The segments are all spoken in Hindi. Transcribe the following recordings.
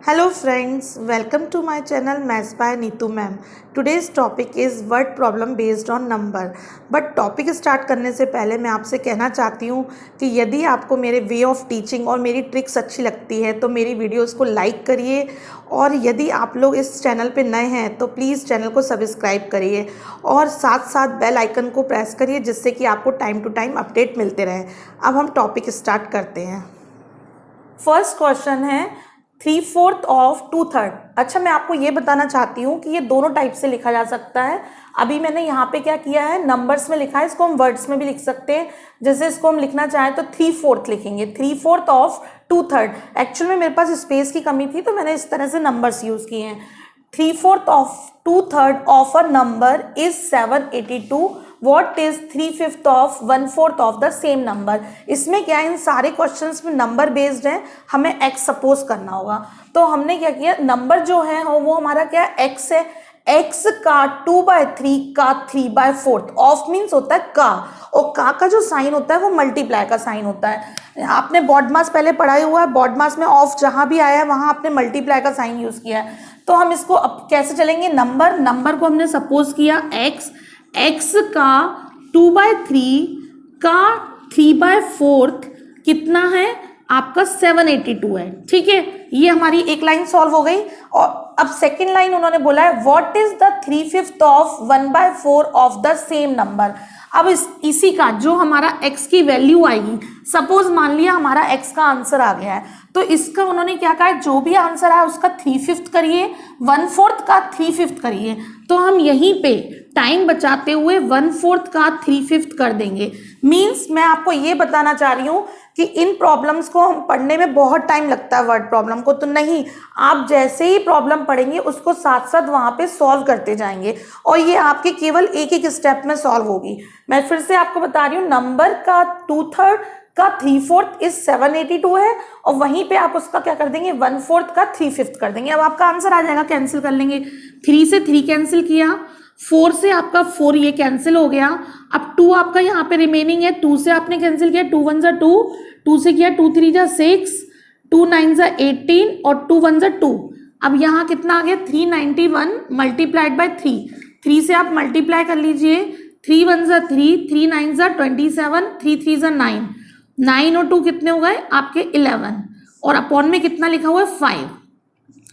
Hello friends, welcome to my channel Maths by Neetu ma'am. Today's topic is word problem based on number. But topic start करने से पहले मैं आपसे कहना चाहती हूँ कि यदि आपको मेरे वे ऑफ टीचिंग और मेरी ट्रिक्स अच्छी लगती है तो मेरी वीडियोस को लाइक करिए, और यदि आप लोग इस चैनल पे नए हैं तो प्लीज़ चैनल को सब्सक्राइब करिए और साथ साथ बेल आइकन को प्रेस करिए, जिससे कि आपको टाइम टू टाइम अपडेट मिलते रहें। अब हम टॉपिक स्टार्ट करते हैं। फर्स्ट क्वेश्चन है 3/4 ऑफ 2/3। अच्छा, मैं आपको ये बताना चाहती हूँ कि ये दोनों टाइप से लिखा जा सकता है। अभी मैंने यहाँ पे क्या किया है, नंबर्स में लिखा है, इसको हम वर्ड्स में भी लिख सकते हैं। जैसे इसको हम लिखना चाहें तो 3/4 लिखेंगे, 3/4 ऑफ 2/3। एक्चुअल में मेरे पास स्पेस की कमी थी तो मैंने इस तरह से नंबर्स यूज़ किए हैं। 3/4 of 2/3 of a number is 782। What is 3/5 of 1/4 of the same number. इसमें क्या है, इन सारे क्वेश्चंस में नंबर बेस्ड है, हमें x सपोज करना होगा। तो हमने क्या किया, नंबर जो है वो हमारा क्या x है, x का 2/3 का 3/4। ऑफ मीन्स होता है का, और का जो साइन होता है वो मल्टीप्लाई का साइन होता है। आपने बॉडमास पहले पढ़ाई हुआ है, बॉडमास में ऑफ जहां भी आया है वहां आपने मल्टीप्लाई का साइन यूज किया है। तो हम इसको अब कैसे चलेंगे, नंबर को हमने सपोज किया x का 2/3 का 3/4 कितना है आपका 782 है। ठीक है, ये हमारी एक लाइन सॉल्व हो गई। और अब सेकंड लाइन उन्होंने बोला है what is the 3/5 of 1/4 of the same number. अब इसी का जो हमारा x की वैल्यू आएगी, सपोज मान लिया हमारा x का आंसर आ गया है, तो इसका उन्होंने क्या कहा है, जो भी आंसर आया उसका 3/5 करिए, 1/4 का 3/5 करिए। तो हम यहीं पे टाइम बचाते हुए 1/4 का 3/5 कर देंगे। मीन्स मैं आपको ये बताना चाह रही हूँ कि इन प्रॉब्लम्स को हम पढ़ने में बहुत टाइम लगता है वर्ड प्रॉब्लम को, तो नहीं, आप जैसे ही प्रॉब्लम पढ़ेंगे उसको साथ साथ वहां पे सॉल्व करते जाएंगे और ये आपके केवल एक एक स्टेप में सॉल्व होगी। मैं फिर से आपको बता रही हूँ, नंबर का 2/3 का 3/4 इस 782 है, और वहीं पे आप उसका क्या कर देंगे, 1/4 का 3/5 कर देंगे। अब आपका आंसर आ जाएगा, कैंसिल कर लेंगे। 3 से 3 कैंसिल किया, 4 से आपका 4 ये कैंसिल हो गया। अब 2 आपका यहाँ पे रिमेनिंग है, 2 से आपने कैंसिल किया, 2 1 2, 2 से किया 2 3 6, 2 9 18 और 2 1 2। अब यहाँ कितना आ गया, 391 मल्टीप्लाइड बाय 3। 3 से आप मल्टीप्लाई कर लीजिए, 3 1 3, 3 9 27, 3 3 9, 9 और 2 कितने हो गए आपके 11, और अपॉन में कितना लिखा हुआ है 5।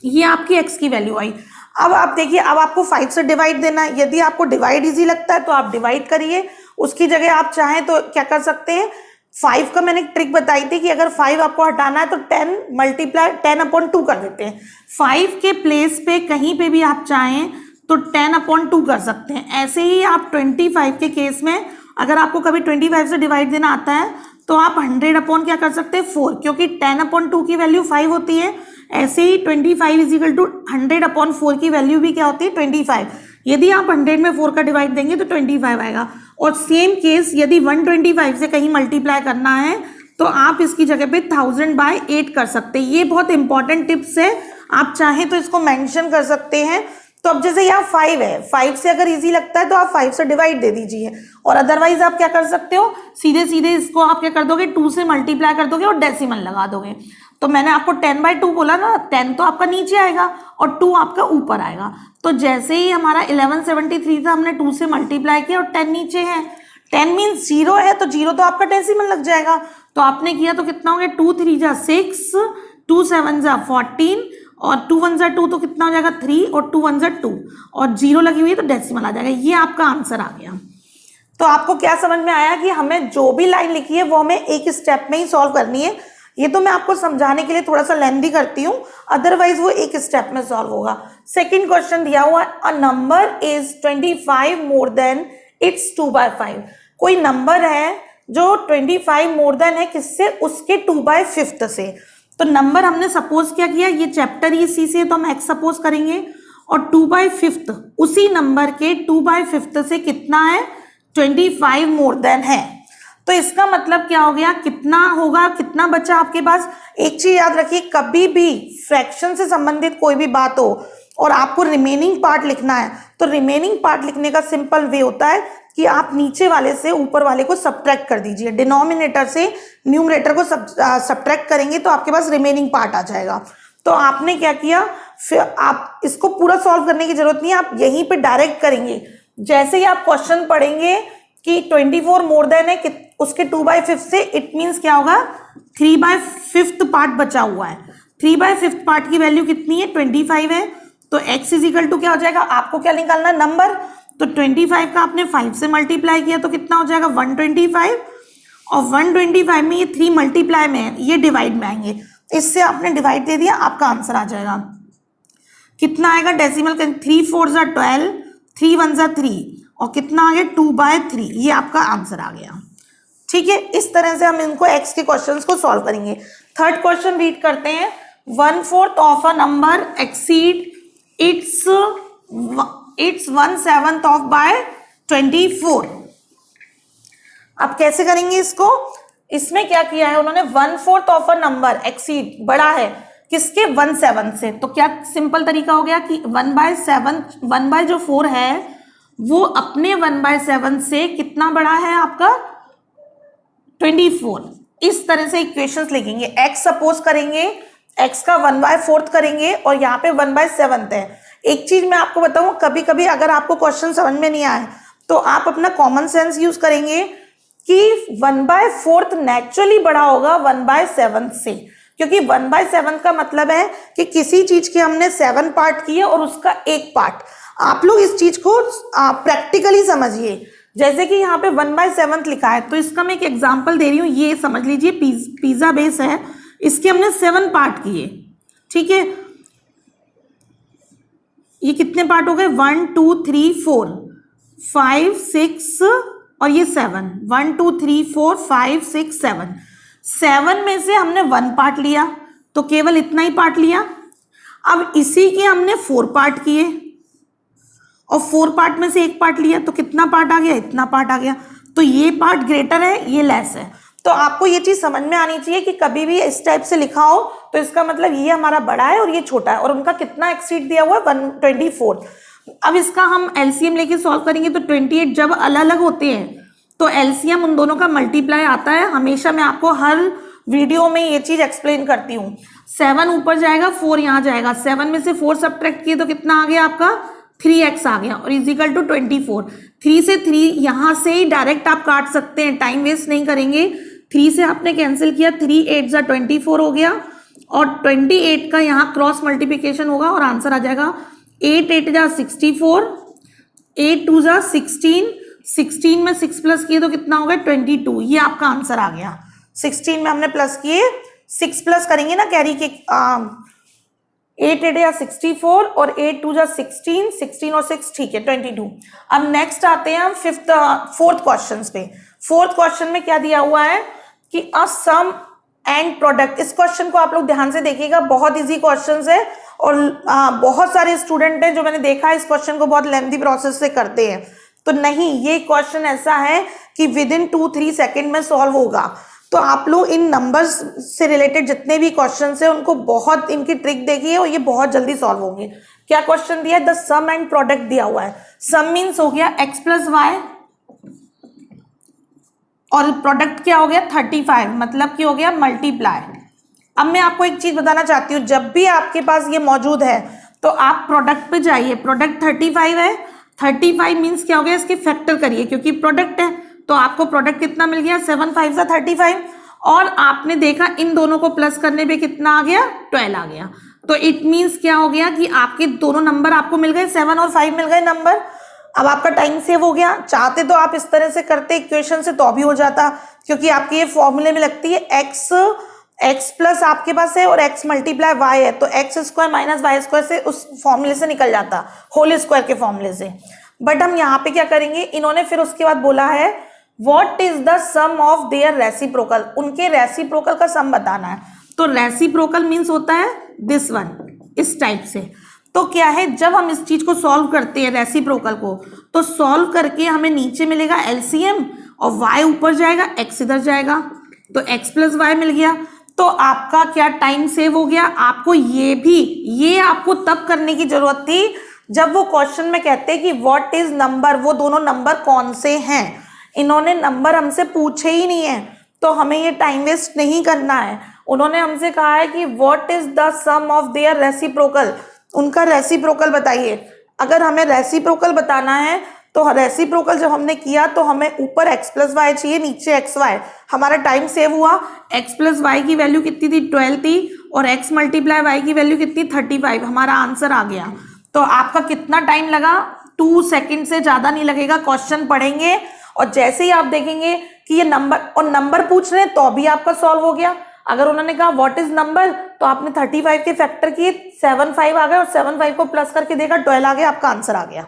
ये आपकी x की वैल्यू आई। अब आप देखिए, अब आपको 5 से डिवाइड देना है। यदि आपको डिवाइड इजी लगता है तो आप डिवाइड करिए, उसकी जगह आप चाहें तो क्या कर सकते हैं, 5 का मैंने ट्रिक बताई थी कि अगर 5 आपको हटाना है तो 10 मल्टीप्लाई 10/2 कर देते हैं। 5 के प्लेस पे कहीं पे भी आप चाहें तो 10/2 कर सकते हैं। ऐसे ही आप 25 के केस में अगर आपको कभी 25 से डिवाइड देना आता है तो आप 100 अपॉन क्या कर सकते हैं 4, क्योंकि 10/2 की वैल्यू 5 होती है। ऐसे ही 25 इजिकल टू 100/4 की वैल्यू भी क्या होती है 25। यदि आप 100 में 4 का डिवाइड देंगे तो 25 आएगा। और सेम केस यदि 125 से कहीं मल्टीप्लाई करना है तो आप इसकी जगह पे 1000/8 कर सकते हैं। ये बहुत इंपॉर्टेंट टिप्स है, आप चाहें तो इसको मेंशन कर सकते हैं। तो अब जैसे यहाँ 5 है, 5 से अगर इजी लगता है तो आप 5 से डिवाइड दे दीजिए, और अदरवाइज आप क्या कर सकते हो, सीधे सीधे इसको आप क्या कर दोगे, 2 से मल्टीप्लाई कर दोगे और डेसिमल लगा दोगे। तो मैंने आपको 10/2 बोला ना, 10 तो आपका नीचे आएगा और 2 आपका ऊपर आएगा। तो जैसे ही हमारा 1173 था, हमने 2 से मल्टीप्लाई किया और 10 नीचे है, 10 मीन्स 0 है, तो 0 तो आपका डेसिमल लग जाएगा। तो आपने किया तो कितना हो गया, 2 3 6, 2 7 14, और 2 1 2 तो कितना हो जाएगा 3, और 2 1 2, और 0 लगी हुई है तो डेसिमल आ जाएगा। ये आपका आंसर आ गया। तो आपको क्या समझ में आया कि हमें जो भी लाइन लिखी है वो हमें एक स्टेप में ही सॉल्व करनी है। ये तो मैं आपको समझाने के लिए थोड़ा सा लेंथी करती हूँ, अदरवाइज वो एक स्टेप में सॉल्व होगा। सेकंड क्वेश्चन दिया हुआ है, a number is 25 more than it's 2/5। कोई नंबर है जो 25 मोर देन है किससे, उसके 2/5 से। तो नंबर हमने सपोज क्या किया, ये चैप्टर इसी से, तो हम x सपोज करेंगे, और 2/5 उसी नंबर के 2/5 से कितना है, 25 मोर देन है। तो इसका मतलब क्या हो गया, कितना होगा, कितना बचा आपके पास। एक चीज याद रखिए, कभी भी फ्रैक्शन से संबंधित कोई भी बात हो और आपको रिमेनिंग पार्ट लिखना है, तो रिमेनिंग पार्ट लिखने का सिंपल वे होता है कि आप नीचे वाले से ऊपर वाले को सब्ट्रैक्ट कर दीजिए, डिनोमिनेटर से न्यूमरेटर को सब्ट्रैक्ट करेंगे तो आपके पास रिमेनिंग पार्ट आ जाएगा। तो आपने क्या किया, फिर आप इसको पूरा सॉल्व करने की जरूरत नहीं है, आप यहीं पे डायरेक्ट करेंगे। जैसे ही आप क्वेश्चन पढ़ेंगे कि 24 मोर देन है उसके 2/5 से, इट मीन्स क्या होगा, 3/5 पार्ट बचा हुआ है। 3/5 पार्ट की वैल्यू कितनी है, 25 है। तो x इज इक्वल टू क्या हो जाएगा, आपको क्या निकालना है, नंबर। तो 25 का आपने 5 से मल्टीप्लाई किया तो कितना हो जाएगा, 125। और 125 में ये 3 मल्टीप्लाई में है, ये डिवाइड में आएंगे। इससे आपने डिवाइड दे दिया, आपका आंसर आ जाएगा। कितना आएगा, डेसिमल 3 4 जा 12, 3 1 जा 3, और कितना आ गया 2/3। ये आपका आंसर आ गया। ठीक है, इस तरह से हम इनको x के क्वेश्चंस को सॉल्व करेंगे। थर्ड क्वेश्चन रीड करते हैं। 1/4 of a number exceed its 1/7 of by 24। अब कैसे करेंगे इसको, इसमें क्या किया है उन्होंने, 1/4 ऑफ अ नंबर एक्सीड बड़ा है किसके, 1/7 से। तो क्या सिंपल तरीका हो गया कि 1/7, 1/4 है वो अपने 1/7 से कितना बड़ा है आपका, 24। इस तरह से इक्वेशंस लिखेंगे। x सपोज करेंगे, x का 1/4 करेंगे और यहाँ पे 1/7 है। एक चीज मैं आपको बताऊं, कभी कभी अगर आपको क्वेश्चन समझ में नहीं आए तो आप अपना कॉमन सेंस यूज करेंगे कि 1/4 नेचुरली बड़ा होगा 1/7 से, क्योंकि 1/7 का मतलब है कि किसी चीज के हमने 7 पार्ट किए और उसका एक पार्ट। आप लोग इस चीज को प्रैक्टिकली समझिए। जैसे कि यहाँ पे 1/7 लिखा है, तो इसका मैं एक एग्जांपल दे रही हूँ, ये समझ लीजिए पिज्जा बेस है, इसके हमने 7 पार्ट किए। ठीक है, ये कितने पार्ट हो गए, 1 2 3 4 5 6 और ये 7, 1 2 3 4 5 6 7। 7 में से हमने 1 पार्ट लिया तो केवल इतना ही पार्ट लिया। अब इसी के हमने 4 पार्ट किए और 4 पार्ट में से एक पार्ट लिया तो कितना पार्ट आ गया, इतना पार्ट आ गया। तो ये पार्ट ग्रेटर है, ये लेस है। तो आपको ये चीज समझ में आनी चाहिए कि कभी भी इस टाइप से लिखा हो तो इसका मतलब ये हमारा बड़ा है और ये छोटा है, और उनका कितना एक्सीड दिया हुआ है, 124। अब इसका हम एलसीएम लेके सॉल्व करेंगे तो 28 जब अलग अलग होते हैं तो एलसीएम उन दोनों का मल्टीप्लाई आता है। हमेशा मैं आपको हर वीडियो में ये चीज एक्सप्लेन करती हूँ। 7 ऊपर जाएगा, 4 यहाँ जाएगा, 7 में से 4 सब्ट्रैक्ट किए तो कितना आ गया आपका, 3x आ गया, और इजिकल टू 24। 3 से 3 यहाँ से ही डायरेक्ट आप काट सकते हैं, टाइम वेस्ट नहीं करेंगे। 3 से आपने कैंसिल किया, 3 8 जा 24 हो गया, और 28 का यहाँ क्रॉस मल्टीप्लिकेशन होगा और आंसर आ जाएगा 8 8 जा 64, 8 2 जा 16, 16 में 6 प्लस किए तो कितना होगा, 22। ये आपका आंसर आ गया। 16 में हमने प्लस किए, 6 प्लस करेंगे ना कैरी के, 8 8 या 64 और 8 2 जा 16, 16 और 6 ठीक है 22। अब नेक्स्ट आते हैं हम फोर्थ क्वेश्चन पे। फोर्थ क्वेश्चन में क्या दिया हुआ है कि अ सम एंड प्रोडक्ट। इस क्वेश्चन को आप लोग ध्यान से देखिएगा, बहुत इजी क्वेश्चन है और बहुत सारे स्टूडेंट हैं जो मैंने देखा है इस क्वेश्चन को बहुत लेंथी प्रोसेस से करते हैं। तो नहीं, ये क्वेश्चन ऐसा है कि विद इन 2-3 सेकेंड में सॉल्व होगा। तो आप लोग इन नंबर्स से रिलेटेड जितने भी क्वेश्चन है उनको बहुत इनकी ट्रिक देखिए और ये बहुत जल्दी सॉल्व होंगे। क्या क्वेश्चन दिया है, द सम एंड प्रोडक्ट दिया हुआ है। सम मीन्स हो गया x प्लस वाई और प्रोडक्ट क्या हो गया 35, मतलब कि हो गया मल्टीप्लाई। अब मैं आपको एक चीज बताना चाहती हूँ, जब भी आपके पास ये मौजूद है तो आप प्रोडक्ट पे जाइए। प्रोडक्ट 35 है, 35 मीन्स क्या हो गया, इसके फैक्टर करिए क्योंकि प्रोडक्ट है। तो आपको प्रोडक्ट कितना मिल गया, 7 5 जा 35, और आपने देखा इन दोनों को प्लस करने पे कितना आ गया, 12 आ गया। तो इट मीन्स क्या हो गया कि आपके दोनों नंबर आपको मिल गए, 7 और 5 मिल गए नंबर। अब आपका टाइम सेव हो गया। चाहते तो आप इस तरह से करते इक्वेशन से तो भी हो जाता, क्योंकि आपके ये फॉर्मूले में लगती है x प्लस आपके पास है और x मल्टीप्लाई y है, तो x square minus y square से उस फॉर्मूले से निकल जाता, होल स्क्वायर के फॉर्मूले से। बट हम यहाँ पे क्या करेंगे, इन्होंने फिर उसके बाद बोला है what is the sum of their reciprocal. उनके रेसिप्रोकल का सम बताना है। तो रेसिप्रोकल मीन्स होता है दिस वन, इस टाइप से। तो क्या है, जब हम इस चीज को सॉल्व करते हैं रेसिप्रोकल को, तो सॉल्व करके हमें नीचे मिलेगा एलसीएम और y ऊपर जाएगा, x इधर जाएगा, तो x प्लस वाई मिल गया। तो आपका क्या टाइम सेव हो गया। आपको ये आपको तब करने की जरूरत थी जब वो क्वेश्चन में कहते हैं कि व्हाट इज नंबर, वो दोनों नंबर कौन से हैं। इन्होंने नंबर हमसे पूछे ही नहीं है, तो हमें ये टाइम वेस्ट नहीं करना है। उन्होंने हमसे कहा है कि what is the sum of their reciprocal, उनका रेसिप्रोकल बताइए। अगर हमें रेसिप्रोकल बताना है तो रेसिप्रोकल जब हमने किया तो हमें ऊपर x प्लस वाई चाहिए, नीचे एक्स वाई। हमारा टाइम सेव हुआ, x प्लस वाई की वैल्यू कितनी थी 12 थी और x मल्टीप्लाई वाई की वैल्यू कितनी 35, हमारा आंसर आ गया। तो आपका कितना टाइम लगा, 2 सेकंड से ज्यादा नहीं लगेगा। क्वेश्चन पढ़ेंगे और जैसे ही आप देखेंगे कि ये नंबर और नंबर पूछ रहे हैं तो भी आपका सॉल्व हो गया। अगर उन्होंने कहा व्हाट इज नंबर तो आपने 35 के फैक्टर किए, 75 आ गए और 75 को प्लस करके देखा 12 आ गया, आपका आंसर आ गया।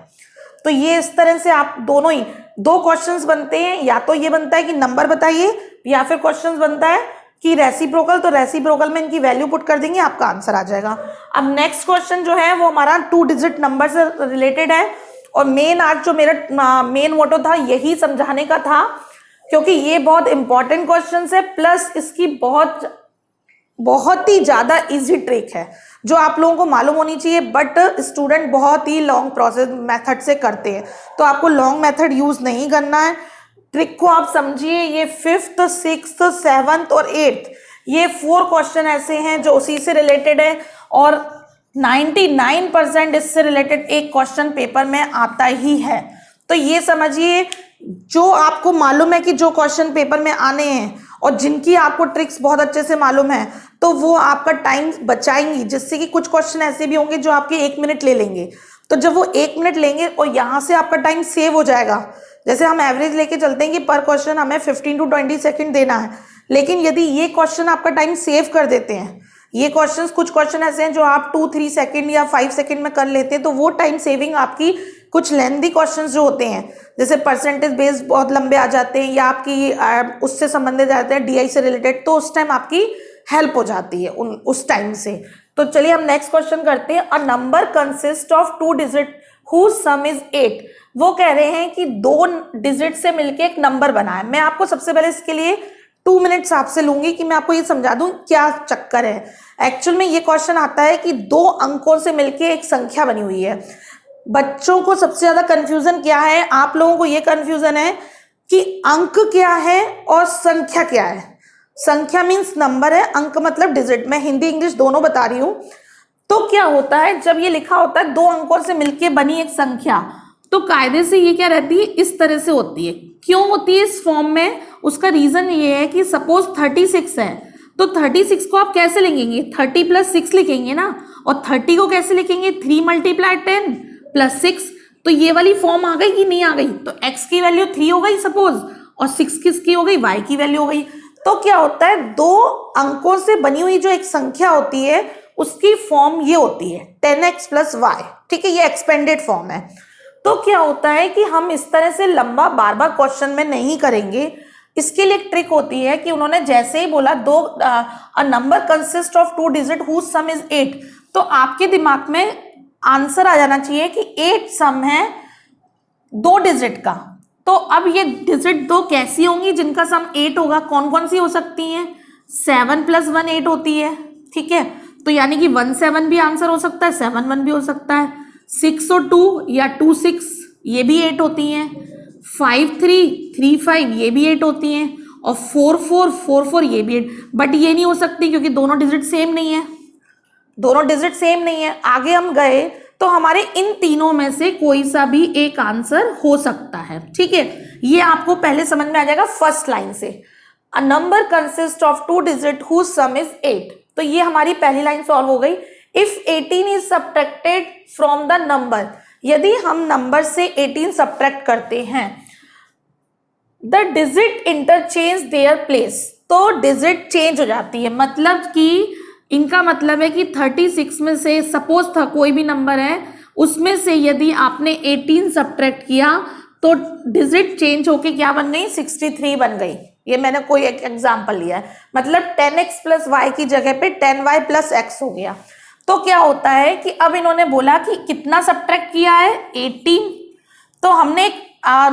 तो ये इस तरह से आप दोनों ही 2 क्वेश्चंस बनते हैं, या तो ये बनता है कि नंबर बताइए या फिर क्वेश्चंस बनता है कि रेसिप्रोकल, तो रेसिप्रोकल में इनकी वैल्यू पुट कर देंगे, आपका आंसर आ जाएगा। अब नेक्स्ट क्वेश्चन जो है वो हमारा 2 डिजिट नंबर से रिलेटेड है और मेन आज जो मेरा मेन मोटो था यही समझाने का था, क्योंकि ये बहुत इंपॉर्टेंट क्वेश्चन है, प्लस इसकी बहुत ही ज्यादा इजी ट्रिक है जो आप लोगों को मालूम होनी चाहिए, बट स्टूडेंट बहुत ही लॉन्ग प्रोसेस मेथड से करते हैं, तो आपको लॉन्ग मेथड यूज नहीं करना है। ट्रिक को आप समझिए। ये 5th 6th 7th और 8th ये 4 क्वेश्चन ऐसे हैं जो उसी से रिलेटेड है और 99% इससे रिलेटेड एक क्वेश्चन पेपर में आता ही है। तो ये समझिए, जो आपको मालूम है कि जो क्वेश्चन पेपर में आने हैं और जिनकी आपको ट्रिक्स बहुत अच्छे से मालूम है तो वो आपका टाइम बचाएंगी, जिससे कि कुछ क्वेश्चन ऐसे भी होंगे जो आपके 1 मिनट ले लेंगे। तो जब वो 1 मिनट लेंगे और यहाँ से आपका टाइम सेव हो जाएगा, जैसे हम एवरेज लेके चलते हैं कि पर क्वेश्चन हमें 15 to 20 सेकंड देना है, लेकिन यदि ये क्वेश्चन आपका टाइम सेव कर देते हैं, ये क्वेश्चंस कुछ क्वेश्चन ऐसे हैं जो आप 2-3 सेकंड या 5 सेकंड में कर लेते हैं, तो वो टाइम सेविंग आपकी कुछ लेंथी क्वेश्चंस जो होते हैं जैसे परसेंटेज बेस्ड बहुत लंबे आ जाते हैं या आपकी उससे संबंधित जाते हैं DI से रिलेटेड, तो उस टाइम आपकी हेल्प हो जाती है उस टाइम से। तो चलिए हम नेक्स्ट क्वेश्चन करते हैं। A number consist of 2 digit whose sum is 8। वो कह रहे हैं कि 2 डिजिट से मिलके एक नंबर बना है। मैं आपको सबसे पहले इसके लिए 2 मिनट्स आपसे लूंगी कि मैं आपको ये समझा दूं क्या चक्कर है। एक्चुअल में ये क्वेश्चन आता है कि 2 अंकों से मिलके एक संख्या बनी हुई है। बच्चों को सबसे ज्यादा कंफ्यूजन क्या है, आप लोगों को ये कंफ्यूजन है कि अंक क्या है और संख्या क्या है। संख्या मीन्स नंबर है, अंक मतलब डिजिट। मैं हिंदी इंग्लिश दोनों बता रही हूं। तो क्या होता है जब ये लिखा होता है 2 अंकों से मिलके बनी एक संख्या, तो कायदे से ये क्या रहती है, इस तरह से होती है। क्यों होती है इस फॉर्म में, उसका रीजन ये है कि सपोज 36 है तो 36 को आप कैसे लिखेंगे, 30 + 6 लिखेंगे ना, और 30 को कैसे लिखेंगे, 3 × 10 + 6। तो ये वाली फॉर्म आ गई कि नहीं आ गई, तो x की वैल्यू 3 हो गई सपोज और 6 किसकी हो गई, y की वैल्यू हो गई। तो क्या होता है 2 अंकों से बनी हुई जो एक संख्या होती है उसकी फॉर्म ये होती है 10x + y। ठीक है, ये एक्सपेंडेड फॉर्म है। तो क्या होता है कि हम इस तरह से लंबा बार बार क्वेश्चन में नहीं करेंगे। इसके लिए एक ट्रिक होती है कि उन्होंने जैसे ही बोला a number consist of 2 digit whose sum is 8, तो आपके दिमाग में आंसर आ जाना चाहिए कि 8 सम है 2 डिजिट का। तो अब ये डिजिट 2 कैसी होंगी जिनका सम 8 होगा, कौन कौन सी हो सकती हैं, 7 + 1 8 होती है। ठीक है, तो यानी कि 1 7 भी आंसर हो सकता है, 7 1 भी हो सकता है, 6 और 2 या 2 6 ये भी 8 होती हैं, 5 3 3 5 ये भी 8 होती हैं, और 4 4 4 4 ये भी 8। बट ये नहीं हो सकती क्योंकि दोनों डिजिट सेम नहीं है, दोनों डिजिट सेम नहीं है। आगे हम गए तो हमारे इन तीनों में से कोई सा भी एक आंसर हो सकता है। ठीक है, ये आपको पहले समझ में आ जाएगा फर्स्ट लाइन से। A number consist of 2 digit whose sum is 8। तो ये हमारी पहली लाइन सॉल्व हो गई। If 18 is subtracted from the number, यदि हम नंबर से 18 सब्ट्रैक्ट करते हैं, the digit interchange their place, तो डिजिट चेंज हो जाती है। मतलब कि इनका मतलब है कि 36 में से सपोज था कोई भी नंबर है, उसमें से यदि आपने 18 सब्ट्रैक्ट किया तो डिजिट चेंज होके क्या बन गई, 63 बन गई। ये मैंने कोई एक एग्जांपल लिया है। मतलब 10x + y की जगह पे 10y + x हो गया। तो क्या होता है कि अब इन्होंने बोला कि कितना सब्ट्रैक्ट किया है, 18। तो हमने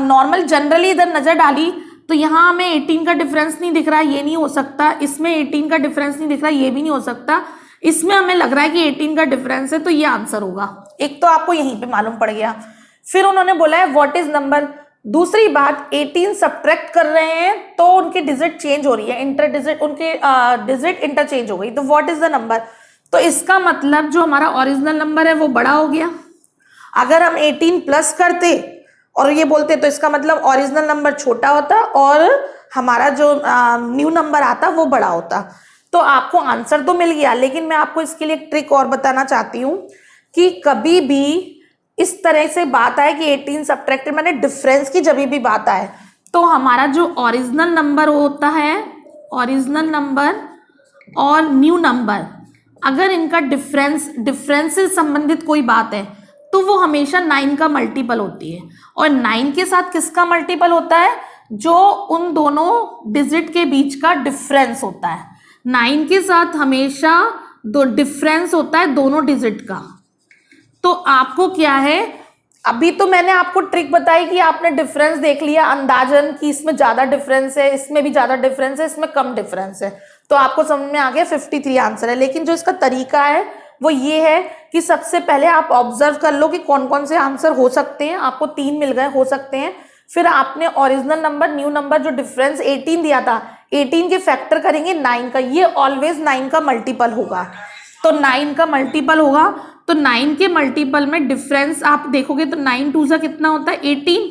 नॉर्मल जनरली इधर नजर डाली तो यहाँ हमें 18 का डिफरेंस नहीं दिख रहा, ये नहीं हो सकता। इसमें 18 का डिफरेंस नहीं दिख रहा, ये भी नहीं हो सकता। इसमें हमें लग रहा है कि 18 का डिफरेंस है, तो ये आंसर होगा। एक तो आपको यहीं पे मालूम पड़ गया। फिर उन्होंने बोला है व्हाट इज नंबर, दूसरी बात 18 सब्ट्रैक्ट कर रहे हैं तो उनकी डिजिट चेंज हो रही है, इंटर डिजिट उनकी डिजिट इंटरचेंज हो गई, तो व्हाट इज द नंबर? तो इसका मतलब जो हमारा ओरिजिनल नंबर है वो बड़ा हो गया। अगर हम 18 प्लस करते और ये बोलते तो इसका मतलब ओरिजिनल नंबर छोटा होता और हमारा जो न्यू नंबर आता वो बड़ा होता। तो आपको आंसर तो मिल गया, लेकिन मैं आपको इसके लिए एक ट्रिक और बताना चाहती हूँ कि कभी भी इस तरह से बात आए कि 18 सब्ट्रैक्टेड मैंने डिफरेंस की जब भी बात आए तो हमारा जो ओरिजिनल नंबर होता है, ओरिजिनल नंबर और न्यू नंबर, अगर इनका डिफरेंस से संबंधित कोई बात है तो वो हमेशा 9 का मल्टीपल होती है। और 9 के साथ किसका मल्टीपल होता है? जो उन दोनों डिजिट के बीच का डिफरेंस होता है। 9 के साथ हमेशा दो डिफरेंस होता है दोनों डिजिट का। तो आपको क्या है, अभी तो मैंने आपको ट्रिक बताई कि आपने डिफरेंस देख लिया अंदाजन कि इसमें ज्यादा डिफरेंस है, इसमें भी ज्यादा डिफरेंस है, इसमें कम डिफरेंस है, तो आपको समझ में आ गया 53 आंसर है। लेकिन जो इसका तरीका है वो ये है कि सबसे पहले आप ऑब्जर्व कर लो कि कौन कौन से आंसर हो सकते हैं। आपको 3 मिल गए, हो सकते हैं। फिर आपने ओरिजिनल नंबर, न्यू नंबर, जो डिफरेंस 18 दिया था, 18 के फैक्टर करेंगे 9 का, ये ऑलवेज 9 का मल्टीपल होगा। तो 9 का मल्टीपल होगा, तो 9 के मल्टीपल में डिफरेंस आप देखोगे तो 9 2 सा कितना होता है 18।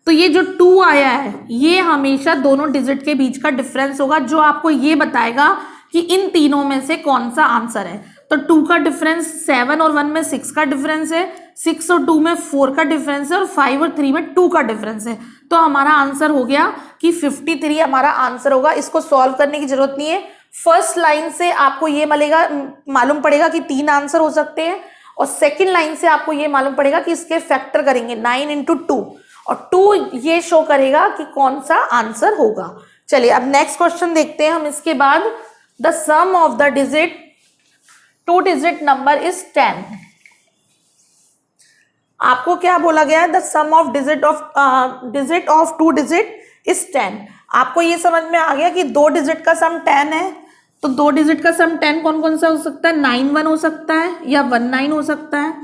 तो ये जो 2 आया है ये हमेशा दोनों डिजिट के बीच का डिफरेंस होगा, जो आपको ये बताएगा कि इन तीनों में से कौन सा आंसर है। तो 2 का डिफरेंस 7 और 1 में 6 का डिफरेंस है, 6 और 2 में 4 का डिफरेंस है, और 5 और 3 में 2 का डिफरेंस है। तो हमारा आंसर हो गया कि 53 हमारा आंसर होगा। इसको सॉल्व करने की जरूरत नहीं है, फर्स्ट लाइन से आपको ये मालूम पड़ेगा कि 3 आंसर हो सकते हैं, और सेकेंड लाइन से आपको ये मालूम पड़ेगा कि इसके फैक्टर करेंगे 9 इंटू 2, और 2 ये शो करेगा कि कौन सा आंसर होगा। चलिए अब नेक्स्ट क्वेश्चन देखते हैं हम। इसके बाद the sum of the digit 2 digit number is 10। आपको क्या बोला गया है? The sum of digit of 2 digit is 10। आपको ये समझ में आ गया कि 2 डिजिट का सम 10 है, तो 2 डिजिट का सम 10 कौन कौन सा हो सकता है? 9 1 हो सकता है, या 1 9 हो सकता है,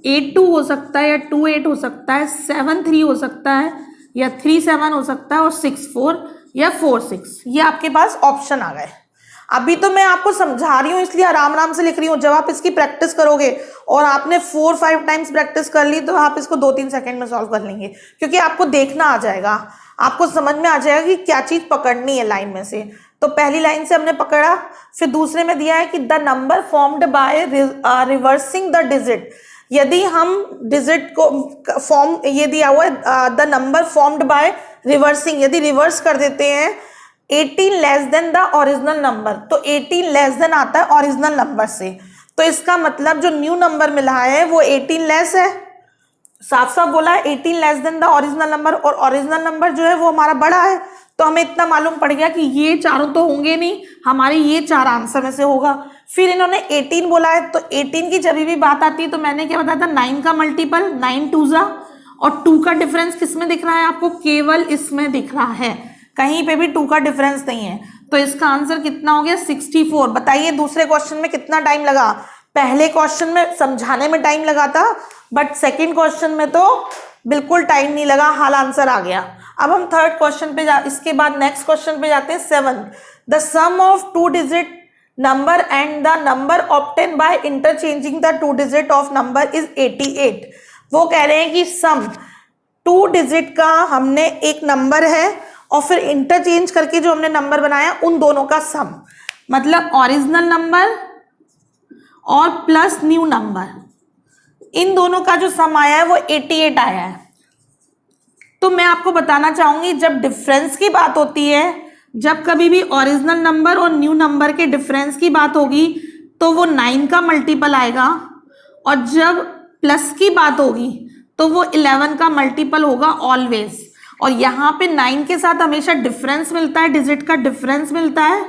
8 2 हो सकता है, या 2 8 हो सकता है, 7 3 हो सकता है, या 3 7 हो सकता है, और 6 4 या 4 6। ये आपके पास ऑप्शन आ गए। अभी तो मैं आपको समझा रही हूँ इसलिए आराम आराम से लिख रही हूँ। जब आप इसकी प्रैक्टिस करोगे और आपने 4 5 टाइम्स प्रैक्टिस कर ली तो आप इसको 2 3 सेकंड में सॉल्व कर लेंगे, क्योंकि आपको देखना आ जाएगा, आपको समझ में आ जाएगा कि क्या चीज पकड़नी है लाइन में से। तो पहली लाइन से हमने पकड़ा, फिर दूसरे में दिया है कि the number formed by reversing the digit. यदि हम डिजिट को फॉर्म, ये दिया हुआ है the number formed by reversing, यदि रिवर्स कर देते हैं 18 less than the original number, तो 18 लेस देन आता है ओरिजिनल नंबर से। तो इसका मतलब जो न्यू नंबर मिला है वो 18 लेस है, साफ साफ बोला है 18 less than the original number, और ओरिजिनल नंबर जो है वो हमारा बड़ा है। तो हमें इतना मालूम पड़ गया कि ये चारों तो होंगे नहीं, हमारे ये 4 आंसर में से होगा। फिर इन्होंने 18 बोला है, तो 18 की जब भी बात आती है तो मैंने क्या बताया था? 9 का मल्टीपल, 9 2 जा, और 2 का डिफरेंस किसमें दिख रहा है आपको? केवल इसमें दिख रहा है, कहीं पे भी 2 का डिफरेंस नहीं है। तो इसका आंसर कितना हो गया? 64। बताइए दूसरे क्वेश्चन में कितना टाइम लगा? पहले क्वेश्चन में समझाने में टाइम लगा था, बट सेकंड क्वेश्चन में तो बिल्कुल टाइम नहीं लगा, हाल आंसर आ गया। अब हम थर्ड क्वेश्चन पे इसके बाद नेक्स्ट क्वेश्चन पे जाते हैं। 7 the sum of 2 digit number and the number obtain by interchanging the 2 digit of number is 88। वो कह रहे हैं कि सम 2 डिजिट का हमने एक नंबर है और फिर इंटरचेंज करके जो हमने नंबर बनाया उन दोनों का सम, मतलब ओरिजिनल नंबर और प्लस न्यू नंबर, इन दोनों का जो सम आया है वो 88 आया है। तो मैं आपको बताना चाहूंगी, जब डिफरेंस की बात होती है, जब कभी भी ओरिजिनल नंबर और न्यू नंबर के डिफरेंस की बात होगी तो वो 9 का मल्टीपल आएगा, और जब प्लस की बात होगी तो वो 11 का मल्टीपल होगा ऑलवेज। और यहाँ पे 9 के साथ हमेशा डिफरेंस मिलता है, डिजिट का डिफरेंस मिलता है,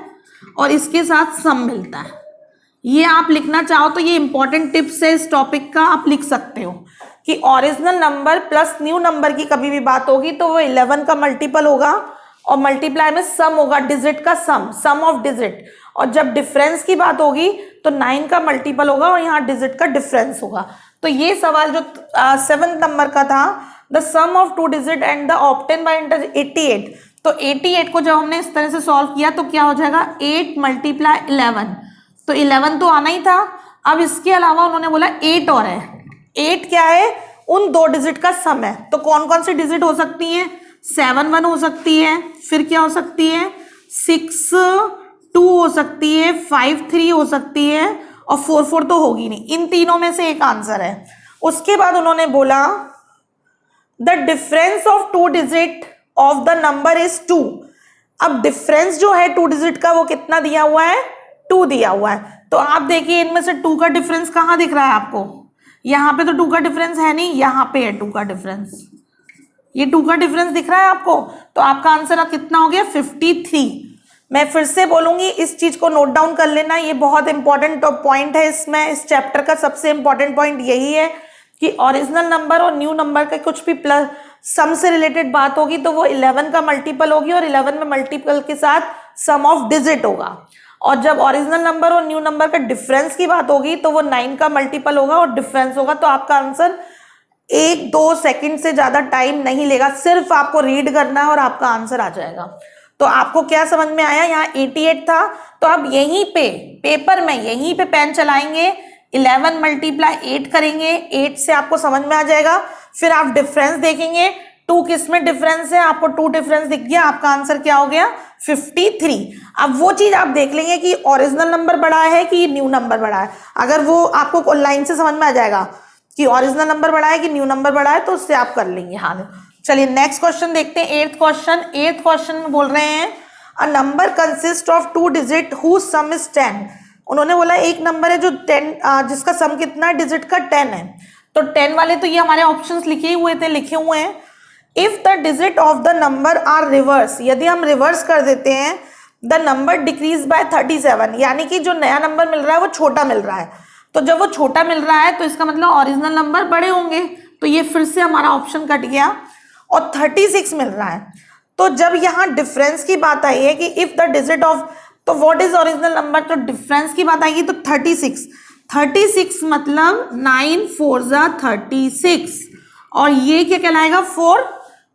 और इसके साथ सम मिलता है। ये आप लिखना चाहो तो ये इंपॉर्टेंट टिप्स है इस टॉपिक का, आप लिख सकते हो कि original number plus new number की कभी भी बात होगी तो वो 11 का मल्टीपल होगा, और मल्टीप्लाई में सम होगा, डिजिट का सम ऑफ डिजिट। और जब डिफरेंस की बात होगी तो 9 का मल्टीपल होगा और यहाँ डिजिट का डिफरेंस होगा। तो ये सवाल जो 7 नंबर का था the sum of two digit and the obtain by inter 88। तो 88 को जब हमने इस तरह से सॉल्व किया तो क्या हो जाएगा 8 मल्टीप्लाई 11, तो 11 तो आना ही था। अब इसके अलावा उन्होंने बोला 8 और है, 8 क्या है उन दो डिजिट का सम है। तो कौन कौन सी डिजिट हो सकती है, 7 1 हो सकती है, फिर क्या हो सकती है 6 2 हो सकती है, 5 3 हो सकती है और 4 4 तो होगी नहीं। इन तीनों में से एक आंसर है। उसके बाद उन्होंने बोला the difference of two digit of the number is 2। अब डिफरेंस जो है टू डिजिट का वो कितना दिया हुआ है 2 दिया हुआ है। तो आप देखिए इनमें से 2 का डिफरेंस कहाँ दिख रहा है आपको, यहाँ पे तो 2 का डिफरेंस है नहीं, यहाँ पे है 2 का डिफरेंस, ये 2 का डिफरेंस दिख रहा है आपको। तो आपका आंसर अब कितना हो गया 53। मैं फिर से बोलूंगी, इस चीज को नोट डाउन कर लेना, ये बहुत इंपॉर्टेंट पॉइंट है इसमें। इस चैप्टर का सबसे इंपॉर्टेंट पॉइंट यही है कि ओरिजिनल नंबर और न्यू नंबर का कुछ भी प्लस सम से रिलेटेड बात होगी तो वो 11 का मल्टीपल होगी और 11 में मल्टीपल के साथ सम ऑफ डिजिट होगा। और जब ओरिजिनल नंबर और न्यू नंबर का डिफरेंस की बात होगी तो वो 9 का मल्टीपल होगा और डिफरेंस होगा। तो आपका आंसर 1-2 सेकंड से ज्यादा टाइम नहीं लेगा, सिर्फ आपको रीड करना है और आपका आंसर आ जाएगा। तो आपको क्या समझ में आया, यहाँ 88 था तो आप यहीं पे पेपर में यहीं पे पेन चलाएंगे, 11 मल्टीप्लाई 8 करेंगे, 8 से आपको समझ में आ जाएगा। फिर आप डिफरेंस देखेंगे 2 किस में डिफरेंस है, आपको 2 डिफरेंस दिख गया, आपका आंसर क्या हो गया 53। अब वो चीज आप देख लेंगे कि ओरिजिनल नंबर बड़ा है कि न्यू नंबर बड़ा है। अगर वो आपको लाइन से समझ में आ जाएगा कि ओरिजिनल नंबर बड़ा है कि न्यू नंबर बड़ा है तो उससे आप कर लेंगे। हाँ चलिए नेक्स्ट क्वेश्चन देखते हैं। 8th क्वेश्चन में बोल रहे हैं a number consist of 2 digit whose sum is 10। उन्होंने बोला एक नंबर है जो 10 जिसका सम कितना है डिजिट का 10 है। तो 10 वाले तो ये हमारे ऑप्शंस लिखे हुए हैं। If the digit of the number are reverse, यदि हम रिवर्स कर देते हैं द नंबर डिक्रीज बाय 37, यानी कि जो नया नंबर मिल रहा है वो छोटा मिल रहा है। तो जब वो छोटा मिल रहा है तो इसका मतलब ओरिजिनल नंबर बड़े होंगे, तो ये फिर से हमारा ऑप्शन कट गया। और 36 मिल रहा है, तो जब यहाँ डिफरेंस की बात आई है कि इफ द डिजिट ऑफ, तो व्हाट इज ओरिजिनल नंबर, तो डिफरेंस की बात आएगी तो 36 मतलब 9 4 36 और ये क्या कहलाएगा 4,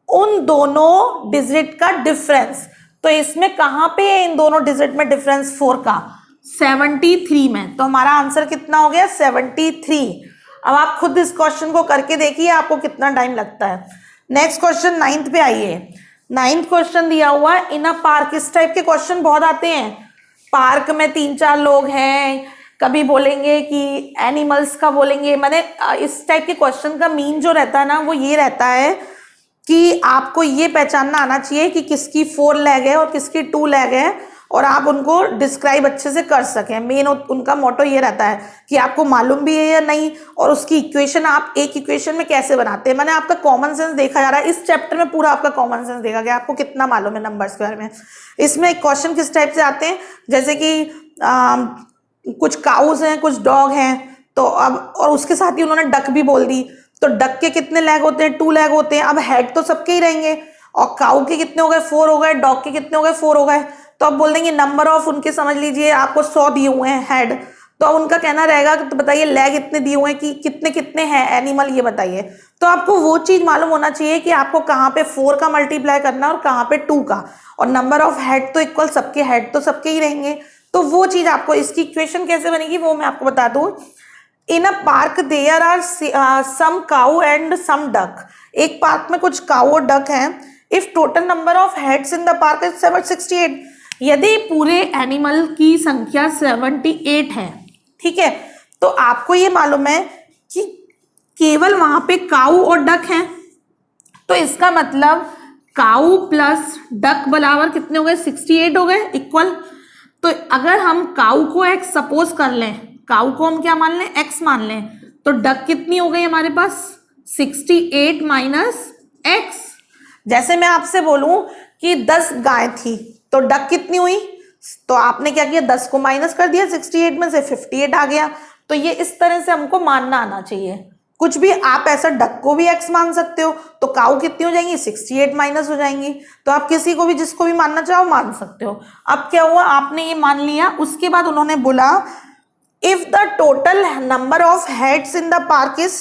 उन दोनों डिजिट का डिफरेंस। तो इसमें कहां पे है इन दोनों डिजिट में डिफरेंस 4 का 73 में। तो हमारा आंसर कितना हो गया 73। अब आप खुद इस क्वेश्चन को करके देखिए आपको कितना टाइम लगता है। नेक्स्ट क्वेश्चन 9th पे आइए। 9th क्वेश्चन दिया हुआ है इन अ पार्क। इस टाइप के क्वेश्चन बहुत आते हैं। पार्क में 3-4 लोग हैं, कभी बोलेंगे कि एनिमल्स का बोलेंगे, मैंने इस टाइप के क्वेश्चन का मीन जो रहता है ना वो ये रहता है कि आपको ये पहचानना आना चाहिए कि किसकी 4 लेग है और किसकी 2 लेग है और आप उनको डिस्क्राइब अच्छे से कर सकें। मेन उनका मोटो ये रहता है कि आपको मालूम भी है या नहीं और उसकी इक्वेशन आप एक इक्वेशन में कैसे बनाते हैं। मैंने आपका कॉमन सेंस देखा जा रहा है, इस चैप्टर में पूरा आपका कॉमन सेंस देखा गया, आपको कितना मालूम है नंबर्स के बारे में। इसमें क्वेश्चन किस टाइप से आते हैं, जैसे कि कुछ काउस हैं, कुछ डॉग हैं, तो अब और उसके साथ ही उन्होंने डक भी बोल दी। तो डक के कितने लेग होते हैं 2 लेग होते हैं। अब हेड तो सबके ही रहेंगे और काउ के कितने हो गए 4 हो गए, डॉग के कितने हो गए 4 हो गए। तो अब बोल देंगे नंबर ऑफ उनके, समझ लीजिए आपको 100 दिए हुए हैं हेड, तो अब उनका कहना रहेगा कि तो बताइए लेग इतने दिए हुए हैं कि कितने कितने हैं एनिमल, ये बताइए। तो आपको वो चीज मालूम होना चाहिए कि आपको कहाँ पे 4 का मल्टीप्लाई करना है और कहाँ पे 2 का। और नंबर ऑफ हेड तो इक्वल, सबके हेड तो सबके ही रहेंगे। तो वो चीज आपको, इसकी इक्वेशन कैसे बनेगी वो मैं आपको बता दूं। In a park there are some cow and some duck. एक पार्क में कुछ काउ और डक हैं। If total number of heads in the park is 768, यदि पूरे एनिमल की संख्या 78 है, ठीक है, तो आपको ये मालूम है कि केवल वहां पे काउ और डक हैं, तो इसका मतलब काउ प्लस डक बराबर कितने हो गए 68 हो गए इक्वल। तो अगर हम काउ को x सपोज कर लें, काउ को हम क्या मान लें x मान लें, तो डक कितनी हो गई हमारे पास 68 माइनस x। जैसे मैं आपसे बोलूं कि 10 गाय थी तो डक कितनी हुई, तो आपने क्या किया 10 को माइनस कर दिया 68 में से 58 आ गया। तो ये इस तरह से हमको मानना आना चाहिए। कुछ भी आप ऐसा डक को भी x मान सकते हो, तो काऊ कितनी हो जाएंगी 68 माइनस हो जाएंगी। तो आप किसी को भी जिसको भी मानना चाहो मान सकते हो। अब क्या हुआ, आपने ये मान लिया। उसके बाद उन्होंने बोला if the total number of heads in the park is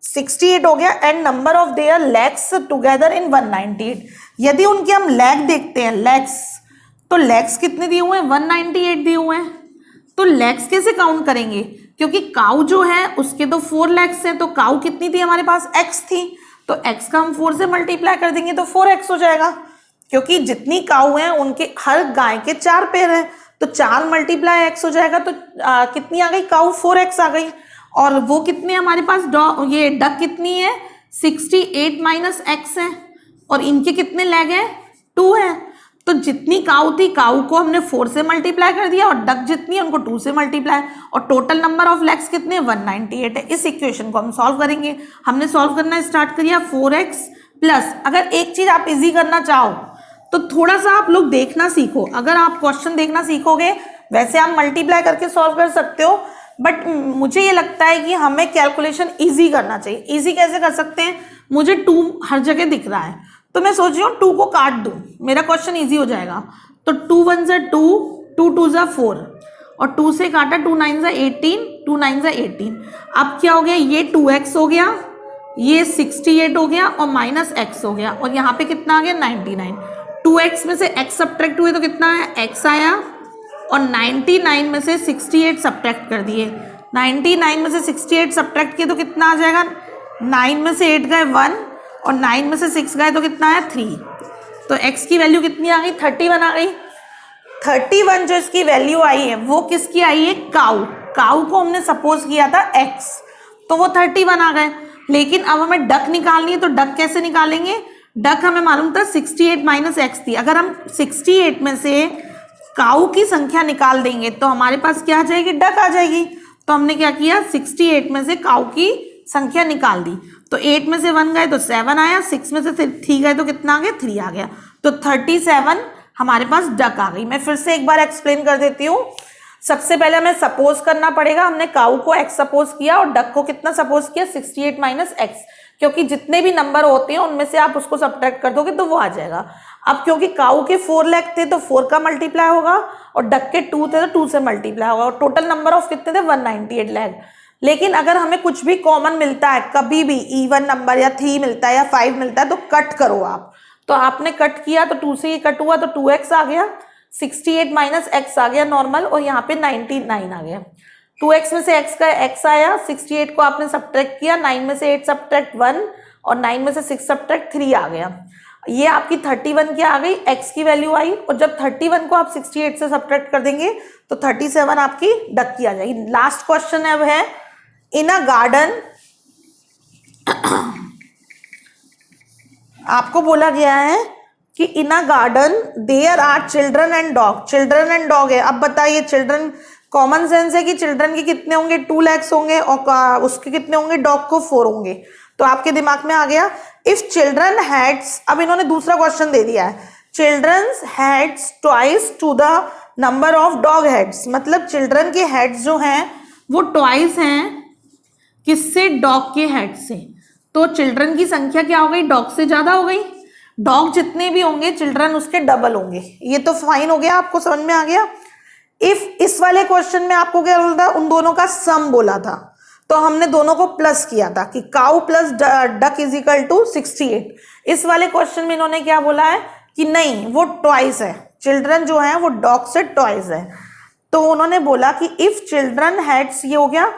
68 हो गया and number of their legs together in 198। यदि उनके हम लेग देखते हैं, लेग्स, तो लेग्स कितने दिए हुए हैं, 198 दिए हुए हैं। तो लेग्स कैसे काउंट करेंगे, क्योंकि काउ जो है उसके तो 4 लेग्स हैं, तो काउ कितनी थी हमारे पास, x थी, तो x का हम 4 से मल्टीप्लाई कर देंगे तो 4x हो जाएगा, क्योंकि जितनी काउ हैं उनके हर गाय के 4 पैर हैं, तो 4 मल्टीप्लाई x हो जाएगा। तो कितनी आ गई काउ, 4x आ गई। और वो कितने हमारे पास ये डक कितनी है, 68 माइनस x है, और इनके कितने लेग हैं, 2 है। तो जितनी काउ थी, काउ को हमने 4 से मल्टीप्लाई कर दिया, और डक जितनी है उनको 2 से मल्टीप्लाई, और टोटल नंबर ऑफ लेग्स कितने, 198 है। इस इक्वेशन को हम सॉल्व करेंगे। हमने सॉल्व करना स्टार्ट किया, 4x प्लस, अगर एक चीज आप इजी करना चाहो तो थोड़ा सा आप लोग देखना सीखो। अगर आप क्वेश्चन देखना सीखोगे, वैसे आप मल्टीप्लाई करके सॉल्व कर सकते हो, बट मुझे ये लगता है कि हमें कैलकुलेशन इजी करना चाहिए। इजी कैसे कर सकते हैं, मुझे 2 हर जगह दिख रहा है, तो मैं सोच रही हूँ 2 को काट दूं, मेरा क्वेश्चन इजी हो जाएगा। तो 2 1 ज़ा 2, 2 2 ज़ा 4, और 2 से काटा, 2 9 ज़ा 18, 2 9 ज़ा 18। अब क्या हो गया, ये 2x हो गया, ये 68 हो गया, और माइनस x हो गया, और यहाँ पे कितना आ गया, 99। 2x में से x सब्ट्रैक्ट हुए तो कितना आया, x आया, और 99 में से 68 सब्ट्रैक्ट कर दिए। 99 में से 68 सब्ट्रैक्ट किए तो कितना आ जाएगा, 9 में से 8 गए 1, और 9 में से 6 गए तो कितना आया, 3। तो x की वैल्यू कितनी आ गई, 31 आ गई। 31 जो इसकी वैल्यू आई है वो किसकी आई है, काउ। काउ को हमने सपोज किया था x, तो वो 31 आ गए। लेकिन अब हमें डक निकालनी है, तो डक कैसे निकालेंगे, डक हमें मालूम था 68 माइनस एक्स थी। अगर हम 68 में से काउ की संख्या निकाल देंगे तो हमारे पास क्या आ जाएगी, डक आ जाएगी। तो हमने क्या किया, 68 में से काउ की संख्या निकाल दी। तो 8 में से 1 गए तो 7 आया, 6 में से 3 गए तो कितना आ गया, 3 आ गया। तो 37 हमारे पास डक आ गई। मैं फिर से एक बार एक्सप्लेन कर देती हूँ। सबसे पहले हमें सपोज करना पड़ेगा, हमने काउ को x सपोज किया और डक को कितना सपोज किया, 68 माइनस एक्स, क्योंकि जितने भी नंबर होते हैं उनमें से आप उसको सब्ट्रैक्ट कर दोगे तो वो आ जाएगा। अब क्योंकि काउ के 4 लेग थे तो 4 का मल्टीप्लाई होगा, और डक के 2 थे तो 2 से मल्टीप्लाई होगा, और टोटल नंबर ऑफ कितने थे, 198 लेग। लेकिन अगर हमें कुछ भी कॉमन मिलता है, कभी भी इवन नंबर या 3 मिलता है या 5 मिलता है, तो कट करो आप। तो आपने कट किया तो 2 से ये कट हुआ तो 2x आ गया, 68 माइनस एक्स आ गया नॉर्मल, और यहाँ पे 99 आ गया। 2x में से x का x आया, 68 को आपने सब्ट्रैक्ट किया, 9 में से 8 सब्ट्रैक्ट 1, और 9 में से 6 सब्ट्रैक्ट 3 आ गया। ये आपकी 31 क्या आ गई, x की वैल्यू आई। और जब 31 को आप 68 से सब्ट्रैक्ट कर देंगे तो 37 आपकी डक की आ जाएगी। लास्ट क्वेश्चन अब है, इन अ गार्डन आपको बोला गया है कि in a garden there are children and dog. Children and dog है। अब बताइए, चिल्ड्रन, कॉमन सेंस है कि चिल्ड्रन के कितने होंगे, 2 लेग्स होंगे, और उसके कितने होंगे, डॉग को 4 होंगे। तो आपके दिमाग में आ गया, इफ चिल्ड्रन हैड्स, अब इन्होंने दूसरा क्वेश्चन दे दिया है, childrens heads twice to the number of dog heads. मतलब चिल्ड्रन के हेड्स जो हैं वो ट्वाइस हैं किससे, डॉग के हेड से। तो चिल्ड्रन की संख्या क्या हो गई, डॉग से ज्यादा हो गई। डॉग जितने भी होंगे चिल्ड्रन उसके डबल होंगे। ये तो फाइन हो गया, आपको समझ में आ गया। इफ इस वाले क्वेश्चन में आपको क्या बोला था, उन दोनों का सम बोला था, तो हमने दोनों को प्लस किया था कि cow plus duck is equal to 68। इस वाले क्वेश्चन में इन्होंने क्या बोला है कि नहीं, वो ट्वाइस है, चिल्ड्रन जो है वो डॉग से ट्वाइस है। तो उन्होंने बोला कि इफ चिल्ड्रन हैड्स, ये हो गया,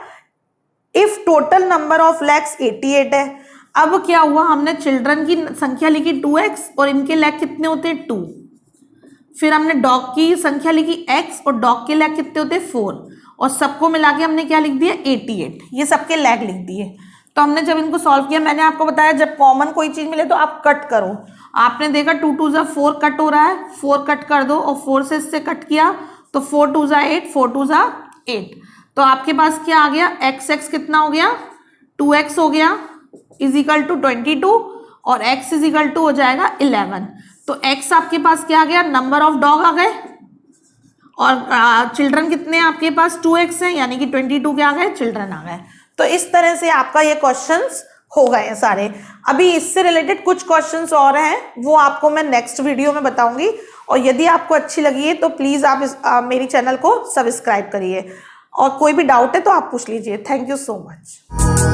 if total number of legs 88 है। अब क्या हुआ, हमने चिल्ड्रन की संख्या लिखी 2x, और इनके लेग कितने होते हैं, 2। फिर हमने डॉग की संख्या लिखी x, और डॉग के लेग कितने होते हैं, 4, और सबको मिला के हमने क्या लिख दिया, 88। ये सबके लेग लिख दिए। तो हमने जब इनको सॉल्व किया, मैंने आपको बताया जब कॉमन कोई चीज मिले तो आप कट करो। आपने देखा 2 2 ज़ा 4 कट हो रहा है, 4 कट कर दो, और 4 से इससे कट किया तो 4 2 ज़ा 8, 4 2 ज़ा 8। तो आपके पास क्या आ गया, x कितना हो गया, 2x हो गया, इज इक्वल टू 22, और x इज इक्वल टू हो जाएगा 11। तो x आपके पास क्या आ गया, नंबर ऑफ डॉग आ गए, और चिल्ड्रन कितने हैं आपके पास, 2x है, यानी कि 22 क्या आ गए, चिल्ड्रन आ गए। तो इस तरह से आपका ये क्वेश्चंस हो गए हैं सारे। अभी इससे रिलेटेड कुछ क्वेश्चंस और हैं, वो आपको मैं नेक्स्ट वीडियो में बताऊंगी। और यदि आपको अच्छी लगी है तो प्लीज आप मेरी चैनल को सब्सक्राइब करिए, और कोई भी डाउट है तो आप पूछ लीजिए। Thank you so much.